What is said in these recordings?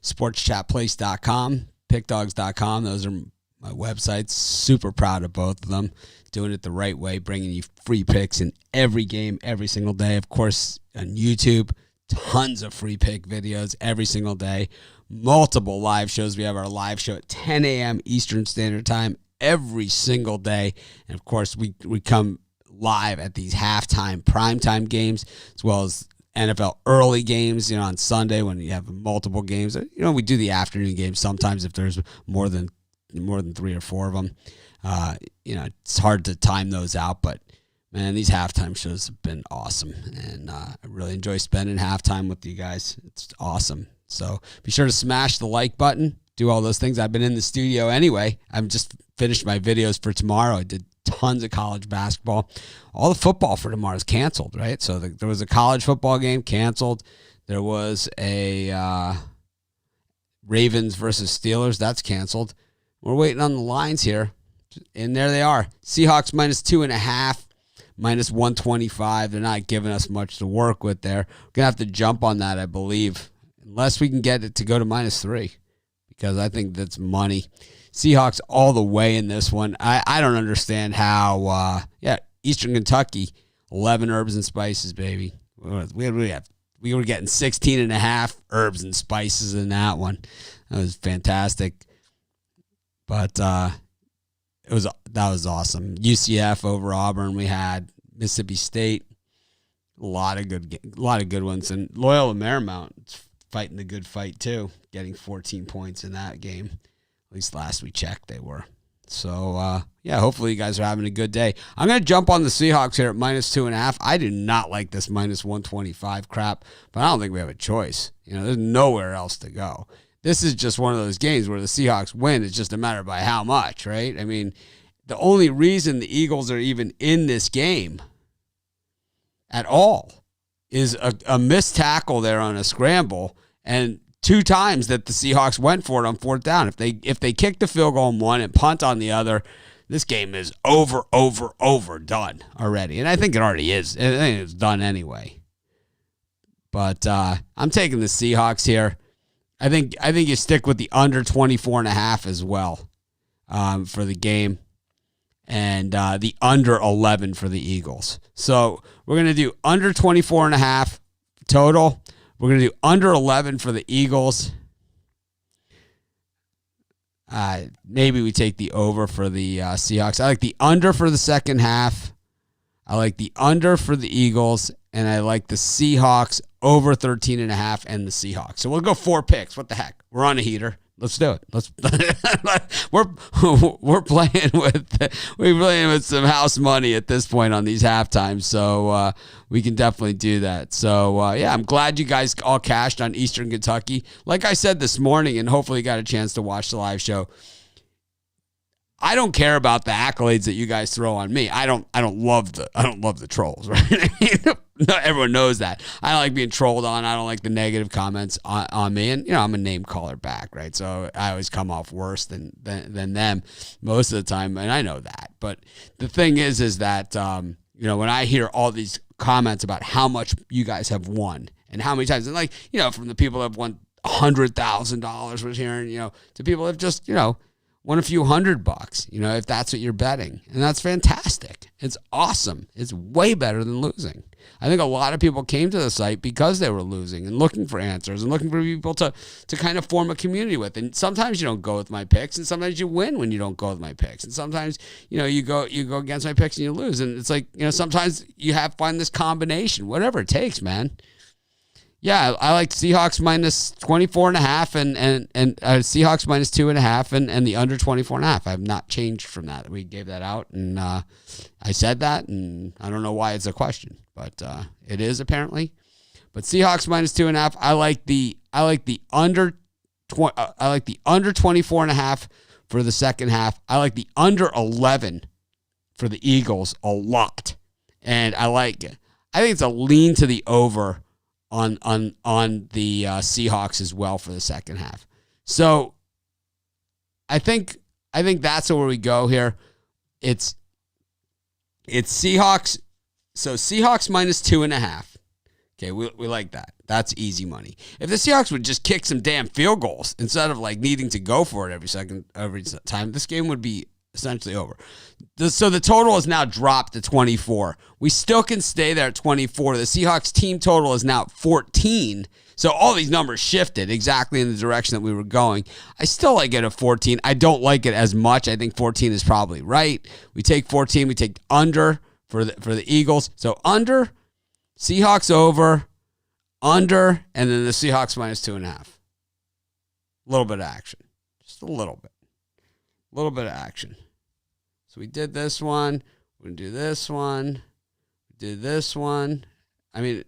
sportschatplace.com, pickdogs.com. Those are my websites. Super proud of both of them. Doing it the right way, bringing you free picks in every game, every single day. Of course, on YouTube, tons of free pick videos every single day. Multiple live shows. We have our live show at 10 a.m. Eastern Standard Time every single day. And, of course, we come live at these halftime, primetime games, as well as NFL early games, on Sunday when you have multiple games. We do the afternoon games sometimes if there's more than 3 or 4 of them. It's hard to time those out, but man, these halftime shows have been awesome, and I really enjoy spending halftime with you guys. It's awesome. So be sure to smash the like button, do all those things. I've been in the studio anyway. I've just finished my videos for tomorrow. I did tons of college basketball. All the football for tomorrow is canceled, right? So there was a college football game canceled. There was a Ravens versus Steelers. That's canceled. We're waiting on the lines here. And there they are. Seahawks -2.5, -125. They're not giving us much to work with there. We're going to have to jump on that, I believe, unless we can get it to go to -3, because I think that's money. Seahawks all the way in this one. I don't understand how, Eastern Kentucky, 11 herbs and spices, baby. We were getting 16.5 herbs and spices in that one. That was fantastic. But that was awesome. UCF over Auburn. We had Mississippi State. A lot of good ones, and Loyola Marymount fighting the good fight too, getting 14 points in that game. At least last we checked, they were. So hopefully you guys are having a good day. I'm gonna jump on the Seahawks here at -2.5. I do not like this -125 crap, but I don't think we have a choice. There's nowhere else to go. This is just one of those games where the Seahawks win. It's just a matter by how much, right? I mean, the only reason the Eagles are even in this game at all is a missed tackle there on a scramble, and 2 times that the Seahawks went for it on 4th down. If they kick the field goal on one and punt on the other, this game is over, done already. And I think it already is. I think it's done anyway. But I'm taking the Seahawks here. I think you stick with the under 24.5 as well for the game, and the under 11 for the Eagles. So we're going to do under 24.5 total. We're going to do under 11 for the Eagles. Maybe we take the over for the Seahawks. I like the under for the second half. I like the under for the Eagles, and I like the Seahawks over 13.5 and the Seahawks. So we'll go 4 picks. What the heck? We're on a heater. Let's do it. We're playing with some house money at this point on these halftimes, so we can definitely do that. So I'm glad you guys all cashed on Eastern Kentucky. Like I said this morning, and hopefully you got a chance to watch the live show. I don't care about the accolades that you guys throw on me. I don't love the trolls, right? Everyone knows that. I don't like being trolled on. I don't like the negative comments on me. And I'm a name caller back, right? So I always come off worse than them most of the time, and I know that. But the thing is that when I hear all these comments about how much you guys have won and how many times, and from the people that have won $100,000, was hearing, to people that have just won a few $100, if that's what you're betting. And that's fantastic. It's awesome. It's way better than losing. I think a lot of people came to the site because they were losing and looking for answers and looking for people to kind of form a community with. And sometimes you don't go with my picks, and sometimes you win when you don't go with my picks. And sometimes, you go against my picks and you lose. And it's like, sometimes you find this combination, whatever it takes, man. Yeah, I like Seahawks -24.5 and Seahawks -2.5 and the under 24.5. I have not changed from that. We gave that out, and I said that, and I don't know why it's a question, but it is apparently. But Seahawks -2.5. I like the under 24.5 for the second half. I like the under 11 for the Eagles a lot, and I think it's a lean to the over on the Seahawks as well for the second half. So I think that's where we go here. It's Seahawks. So Seahawks -2.5. Okay, we like that. That's easy money. If the Seahawks would just kick some damn field goals instead of like needing to go for it every time, this game would be essentially over. So the total has now dropped to 24. We still can stay there at 24. The Seahawks team total is now 14. So all these numbers shifted exactly in the direction that we were going. I still like it at 14. I don't like it as much. I think 14 is probably right. We take 14. We take under for the Eagles. So under, Seahawks over, under, and then the Seahawks minus 2.5. A little bit of action. Just a little bit. A little bit of action. So we did this one. We're going to do this one. We did this one. I mean,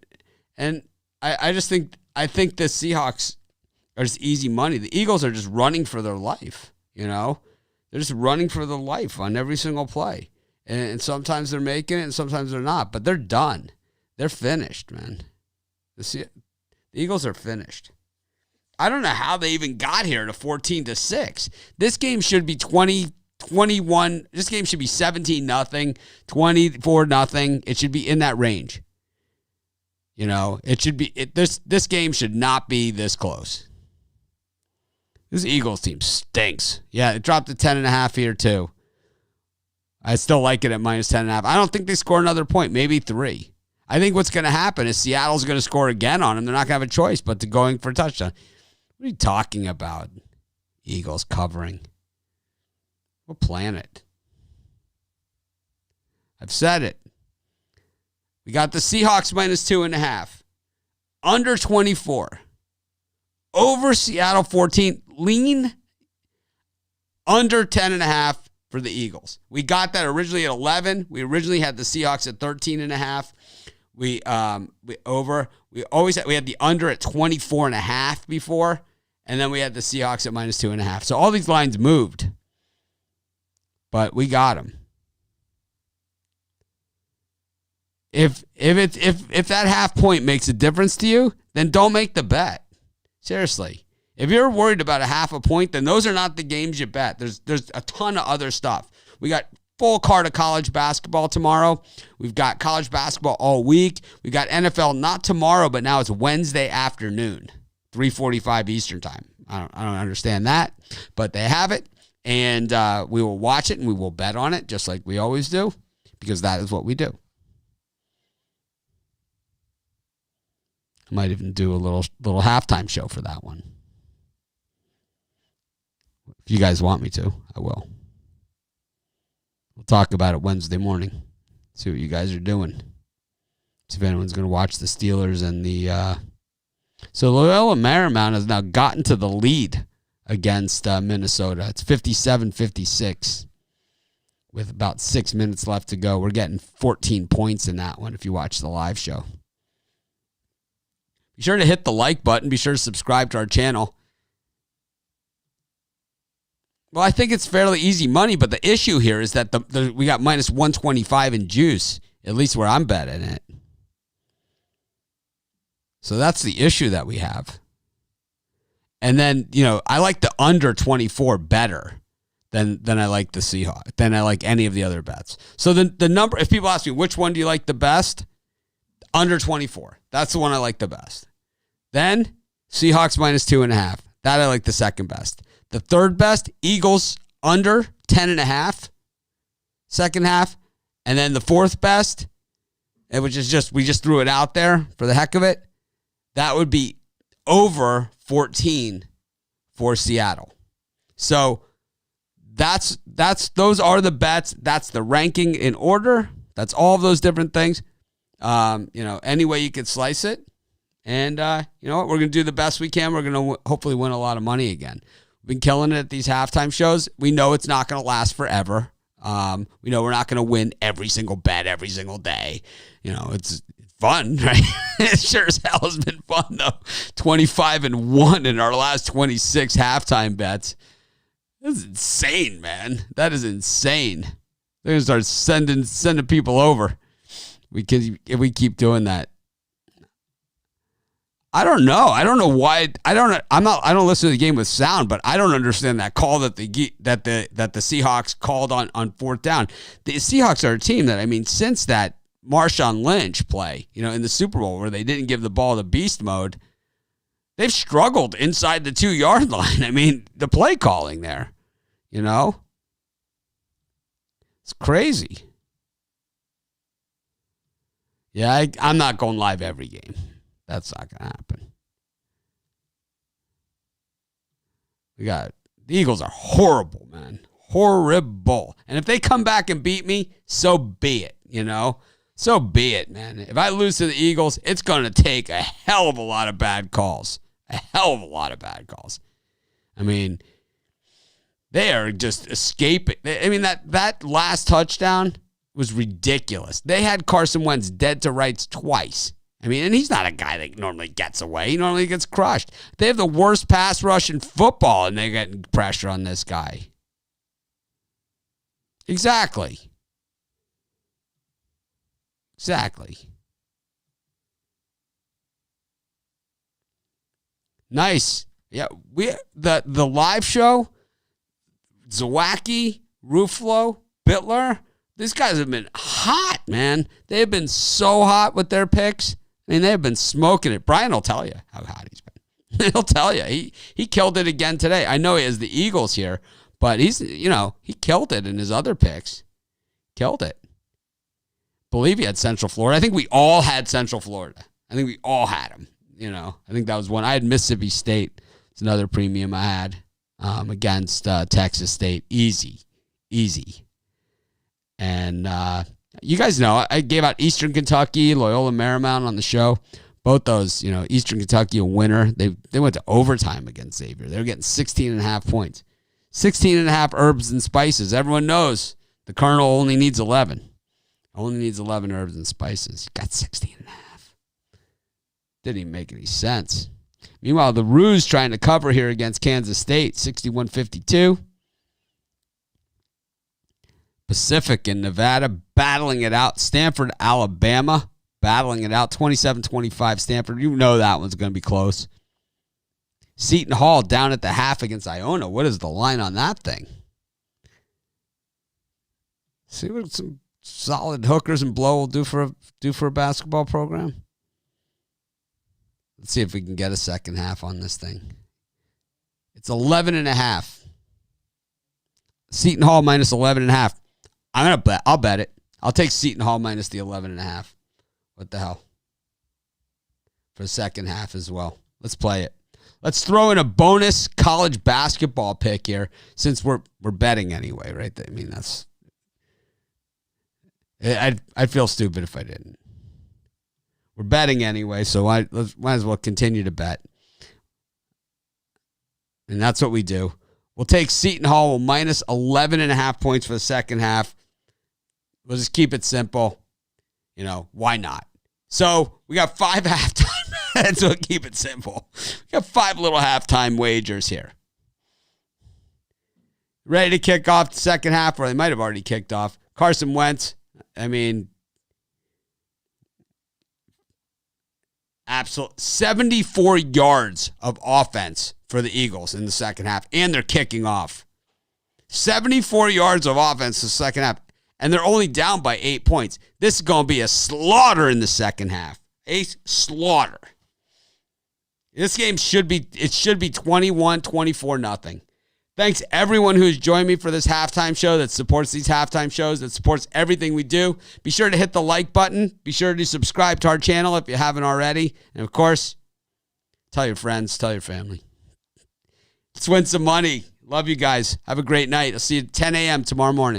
and I just think, I think the Seahawks are just easy money. The Eagles are just running for their life, you know? They're just running for their life on every single play. And sometimes they're making it and sometimes they're not. But they're done. They're finished, man. The Eagles are finished. I don't know how they even got here to 14-6. This game should be 20-21. This game should be 17-0, 24-0. It should be in that range. You know, it should be this game should not be this close. This Eagles team stinks. Yeah, it dropped to 10.5 here too. I still like it at minus 10.5. I don't think they score another point, maybe 3. I think what's going to happen is Seattle's going to score again on them. They're not going to have a choice but to going for a touchdown. What are you talking about? Eagles covering. What planet? I've said it. We got the Seahawks minus 2.5. Under 24. Over Seattle 14. Lean under 10.5 for the Eagles. We got that originally at 11. We originally had the Seahawks at 13.5. We had the under at 24.5 before, and then we had the Seahawks at minus 2.5. So all these lines moved, but we got them. If that half point makes a difference to you, then don't make the bet. Seriously. If you're worried about a half a point, then those are not the games you bet. There's a ton of other stuff. We got full card of college basketball tomorrow. We've got college basketball all week. We got NFL not tomorrow, but now it's Wednesday afternoon, 3:45 Eastern time. I don't understand that, but they have it, and we will watch it and we will bet on it just like we always do, because that is what we do. I might even do a little halftime show for that one. If you guys want me to, I will. We'll talk about it Wednesday morning. See what you guys are doing. See if anyone's going to watch the Steelers and the... So Loyola Marymount has now gotten to the lead against Minnesota. It's 57-56 with about 6 minutes left to go. We're getting 14 points in that one if you watch the live show. Be sure to hit the like button. Be sure to subscribe to our channel. Well, I think it's fairly easy money, but the issue here is that we got minus 125 in juice, at least where I'm betting it. So that's the issue that we have. And then, you know, I like the under 24 better than I like the Seahawks, than I like any of the other bets. So the number, if people ask me, which one do you like the best? Under 24. That's the one I like the best. Then Seahawks minus 2.5. That I like the second best. The third best, Eagles under 10.5, second half. And then the fourth best, which is just, we just threw it out there for the heck of it. That would be over 14 for Seattle. So those are the bets. That's the ranking in order. That's all of those different things. Any way you could slice it. And you know what? We're going to do the best we can. We're going to hopefully win a lot of money again. We've been killing it at these halftime shows. We know it's not going to last forever. We know we're not going to win every single bet every single day. You know, it's fun, right? It sure as hell has been fun, though. 25-1 in our last 26 halftime bets. That's insane, man. That is insane. They're going to start sending people over. If we keep doing that. I don't know. I don't know why. I don't listen to the game with sound, but I don't understand that call that the Seahawks called on fourth down. The Seahawks are a team that, I mean, since that Marshawn Lynch play, in the Super Bowl where they didn't give the ball to beast mode. They've struggled inside the 2-yard line. I mean, the play calling there, It's crazy. Yeah, I'm not going live every game. That's not going to happen. The Eagles are horrible, man. Horrible. And if they come back and beat me, so be it, So be it, man. If I lose to the Eagles, it's going to take a hell of a lot of bad calls. A hell of a lot of bad calls. I mean, they are just escaping. I mean, that last touchdown was ridiculous. They had Carson Wentz dead to rights twice. I mean, and he's not a guy that normally gets away. He normally gets crushed. They have the worst pass rush in football, and they're getting pressure on this guy. Exactly. Nice. Yeah, the live show, Zawacki, Ruffalo, Bitler, these guys have been hot, man. They have been so hot with their picks. I mean, they have been smoking it. Brian will tell you how hot he's been. He'll tell you. He killed it again today. I know he has the Eagles here, but he killed it in his other picks. Killed it. Believe he had Central Florida. I think we all had Central Florida. I think we all had him. I think that was one. I had Mississippi State. It's another premium I had against Texas State. Easy. And you guys know I gave out Eastern Kentucky, Loyola Marymount on the show. Both those, Eastern Kentucky a winner. They went to overtime against Xavier. They were getting 16.5 points. 16.5 herbs and spices. Everyone knows the Colonel only needs 11. Only needs 11 herbs and spices. Got 16.5. Didn't even make any sense. Meanwhile, the Roos trying to cover here against Kansas State, 61-52. Pacific and Nevada battling it out. Stanford, Alabama, battling it out. 27-25 Stanford. You know that one's going to be close. Seton Hall down at the half against Iona. What is the line on that thing? See what some solid hookers and blow will do for a basketball program. Let's see if we can get a second half on this thing. It's 11.5. Seton Hall minus 11.5. I'll bet it. I'll take Seton Hall minus the 11.5. What the hell? For the second half as well. Let's play it. Let's throw in a bonus college basketball pick here, since we're betting anyway, right? I mean, I'd feel stupid if I didn't. We're betting anyway, so might as well continue to bet. And that's what we do. We'll take Seton Hall minus 11.5 points for the second half. We'll just keep it simple. Why not? So we got 5 halftime. So keep it simple. We got 5 little halftime wagers here. Ready to kick off the second half, or they might have already kicked off. Carson Wentz, absolute 74 yards of offense for the Eagles in the second half, and they're kicking off. 74 yards of offense in the second half, and they're only down by 8 points. This is going to be a slaughter in the second half. A slaughter. This game should be 21-24 nothing. Thanks everyone who's joined me for this halftime show, that supports these halftime shows, that supports everything we do. Be sure to hit the like button. Be sure to subscribe to our channel if you haven't already. And of course, tell your friends, tell your family. Let's win some money. Love you guys. Have a great night. I'll see you at 10 a.m. tomorrow morning.